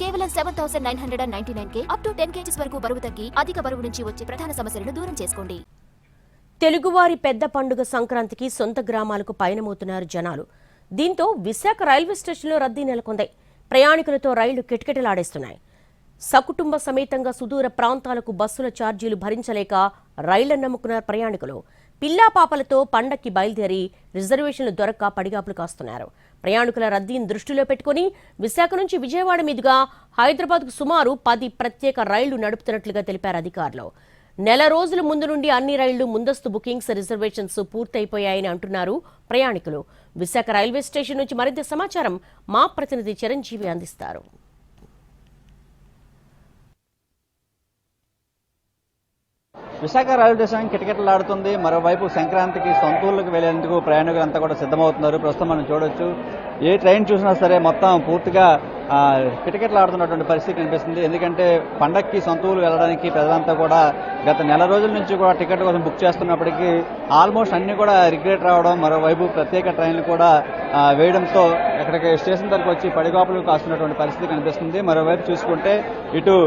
కేవలం 7,999 up to 10 kgs వరకు బరువు తగ్గి అధిక బరువు నుంచి వచ్చే ప్రధాన సమస్యలను దూరం చేసుకోండి. తెలుగువారి పెద్ద పండుగ సంక్రాంతికి సొంత గ్రామాలకు పయనమవుతున్నారు జనాలు. దీంతో విశాఖ రైల్వే స్టేషన్లో రద్దీ నెలకొంది. ప్రయాణికులతో రైళ్లు కిటకిటలాడేస్తున్నాయి. సకుటుంబ సమేతంగా సుదూర ప్రాంతాలకు బస్సుల ఛార్జీలు భరించలేక రైళ్లను నమ్ముకున్నారు ప్రయాణికులు. పిల్లా పాపలతో పండక్కి బయలుదేరి రిజర్వేషన్లు దొరక్క పడిగాపులు కాస్తున్నారు. ప్రయాణికుల రద్దీని దృష్టిలో పెట్టుకుని విశాఖ నుంచి విజయవాడ మీదుగా హైదరాబాద్కు సుమారు 10 ప్రత్యేక రైళ్లు నడుపుతున్నట్లుగా తెలిపారు అధికారులు. నెల రోజుల ముందు నుండి అన్ని రైళ్లు ముందస్తు బుకింగ్స్ రిజర్వేషన్స్ పూర్తయిపోయాయని అంటున్నారు ప్రయాణికులు. విశాఖ రైల్వే స్టేషన్ నుంచి మరింత సమాచారం మా ప్రతినిధి చిరంజీవి అందిస్తారు. విశాఖ రైల్వే స్టేషన్ కిటకిటలాడుతుంది. మరోవైపు సంక్రాంతికి సొంత ఊళ్ళకి వెళ్లేందుకు ప్రయాణికులంతా కూడా సిద్ధమవుతున్నారు. ప్రస్తుతం మనం చూడొచ్చు, ఏ ట్రైన్ చూసినా సరే మొత్తం పూర్తిగా కిటకిటలాడుతున్నటువంటి పరిస్థితి కనిపిస్తుంది. ఎందుకంటే పండక్కి సొంత ఊరు వెళ్ళడానికి ప్రజలంతా కూడా గత నెల రోజుల నుంచి కూడా టికెట్ కోసం బుక్ చేస్తున్నప్పటికీ ఆల్మోస్ట్ అన్ని కూడా రిగ్రెట్ రావడం, మరోవైపు ప్రత్యేక ట్రైన్లు కూడా వేయడంతో ఇక్కడికి స్టేషన్ దగ్గరకు వచ్చి పడిగాపులు కాస్తున్నటువంటి పరిస్థితి కనిపిస్తుంది. మరోవైపు చూసుకుంటే ఇటు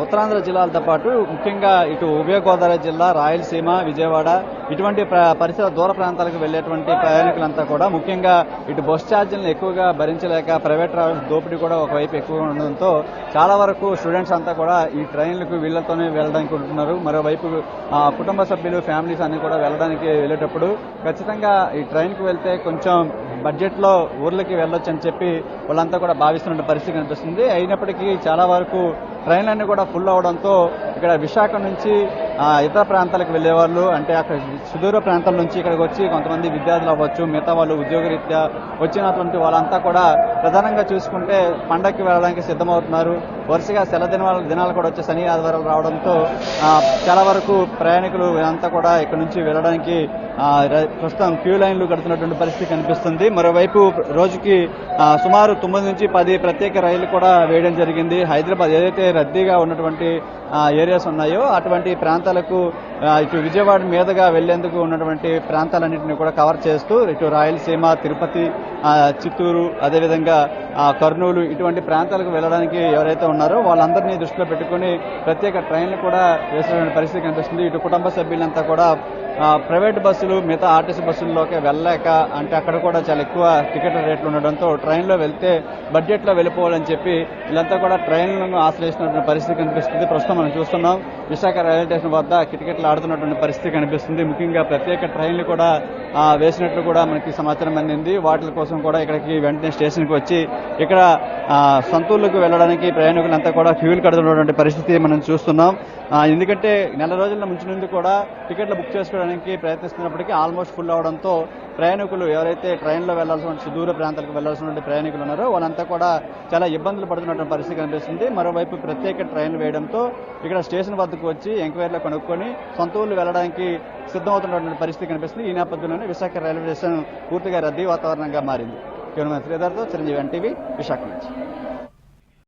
ఉత్తరాంధ్ర జిల్లాలతో పాటు ముఖ్యంగా ఇటు ఉభయ గోదావరి జిల్లా, రాయలసీమ, విజయవాడ ఇటువంటి పరిసర దూర ప్రాంతాలకు వెళ్లేటువంటి ప్రయాణికులంతా కూడా ముఖ్యంగా ఇటు బస్ ఛార్జీలను ఎక్కువగా భరించలేక ప్రైవేట్ ట్రావెల్స్ దోపిడీ కూడా ఒకవైపు ఎక్కువగా ఉండడంతో చాలా వరకు స్టూడెంట్స్ అంతా కూడా ఈ ట్రైన్లకు వీళ్లతోనే వెళ్ళడానికి ఉంటున్నారు. మరోవైపు కుటుంబ సభ్యులు, ఫ్యామిలీస్ అన్ని కూడా వెళ్ళడానికి వెళ్ళేటప్పుడు ఖచ్చితంగా ఈ ట్రైన్కు వెళ్తే కొంచెం బడ్జెట్ లో ఊర్లకి వెళ్ళొచ్చు అని చెప్పి వాళ్ళంతా కూడా భావిస్తున్న పరిస్థితి కనిపిస్తుంది. అయినప్పటికీ చాలా వరకు ట్రైన్లన్నీ కూడా ఫుల్ అవడంతో ఇక్కడ విశాఖ నుంచి ఇతర ప్రాంతాలకు వెళ్లేవాళ్ళు, అంటే అక్కడ సుదూర ప్రాంతాల నుంచి ఇక్కడికి వచ్చి కొంతమంది విద్యార్థులు అవ్వచ్చు, మిగతా వాళ్ళు ఉద్యోగరీత్యా వచ్చినటువంటి వాళ్ళంతా కూడా ప్రధానంగా చూసుకుంటే పండగకి వెళ్ళడానికి సిద్ధమవుతున్నారు. వరుసగా సెలవు దినాలు కూడా వచ్చే శని ఆదివారాలు రావడంతో చాలా వరకు ప్రయాణికులు అంతా కూడా ఇక్కడ నుంచి వెళ్ళడానికి ప్రస్తుతం క్యూ లైన్లు కడుతున్నటువంటి పరిస్థితి కనిపిస్తుంది. మరోవైపు రోజుకి సుమారు 9 నుంచి 10 ప్రత్యేక రైళ్లు కూడా వేయడం జరిగింది. హైదరాబాద్ ఏదైతే రద్దీగా ఉన్నటువంటి ఏరియాస్ ఉన్నాయో అటువంటి ప్రాంతాలకు ఇటు విజయవాడ మీదుగా వెళ్లేందుకు ఉన్నటువంటి ప్రాంతాలన్నింటినీ కూడా కవర్ చేస్తూ ఇటు రాయలసీమ, తిరుపతి, చిత్తూరు, అదేవిధంగా కర్నూలు ఇటువంటి ప్రాంతాలకు వెళ్లడానికి ఎవరైతే ఉన్నారో వాళ్ళందరినీ దృష్టిలో పెట్టుకుని ప్రత్యేక ట్రైన్లు కూడా వేసినటువంటి పరిస్థితి కనిపిస్తుంది. ఇటు కుటుంబ సభ్యులంతా కూడా ప్రైవేట్ బస్సులు, మిగతా ఆర్టీసీ బస్సుల్లోకి వెళ్ళలేక, అంటే అక్కడ కూడా చాలా ఎక్కువ టికెట్ రేట్లు ఉండడంతో ట్రైన్లో వెళ్తే బడ్జెట్లో వెళ్ళిపోవాలని చెప్పి వీళ్ళంతా కూడా ట్రైన్లను ఆశ్రయిస్తున్నటువంటి పరిస్థితి కనిపిస్తుంది. ప్రస్తుతం మనం చూస్తున్నాం విశాఖ రైల్వే స్టేషన్ వద్ద కిటకిటలు ఆడుతున్నటువంటి పరిస్థితి కనిపిస్తుంది. ముఖ్యంగా ప్రత్యేక ట్రైన్లు కూడా వేసినట్లు కూడా మనకి సమాచారం అందింది. వాటి కోసం కూడా ఇక్కడికి వెంటనే స్టేషన్కి వచ్చి ఇక్కడ సొంతూర్లకు వెళ్ళడానికి ప్రయాణికులంతా కూడా క్యూలు కడుతున్నటువంటి పరిస్థితి మనం చూస్తున్నాం. ఎందుకంటే నెల రోజుల ముందు కూడా టికెట్లు బుక్ చేసుకోవడానికి ప్రయత్నిస్తున్నప్పటికీ ఆల్మోస్ట్ ఫుల్ అవడంతో ప్రయాణికులు ఎవరైతే ట్రైన్లో వెళ్లాల్సిన సుదూర ప్రాంతాలకు వెళ్లాల్సిన ప్రయాణికులు ఉన్నారో వాళ్ళంతా కూడా చాలా ఇబ్బందులు పడుతున్నటువంటి పరిస్థితి కనిపిస్తుంది. మరోవైపు ప్రత్యేక ట్రైన్ వేయడంతో ఇక్కడ స్టేషన్ వద్దకు వచ్చి ఎంక్వైరీలో కనుక్కొని సొంత ఊళ్ళు వెళ్లడానికి సిద్ధమవుతున్నటువంటి పరిస్థితి కనిపిస్తుంది. ఈ నేపథ్యంలోనే విశాఖ రైల్వే స్టేషన్ పూర్తిగా రద్దీ వాతావరణంగా మారింది. శ్రీధర్తో చిరంజీవి, ఎన్టీవీ, విశాఖ నుంచి.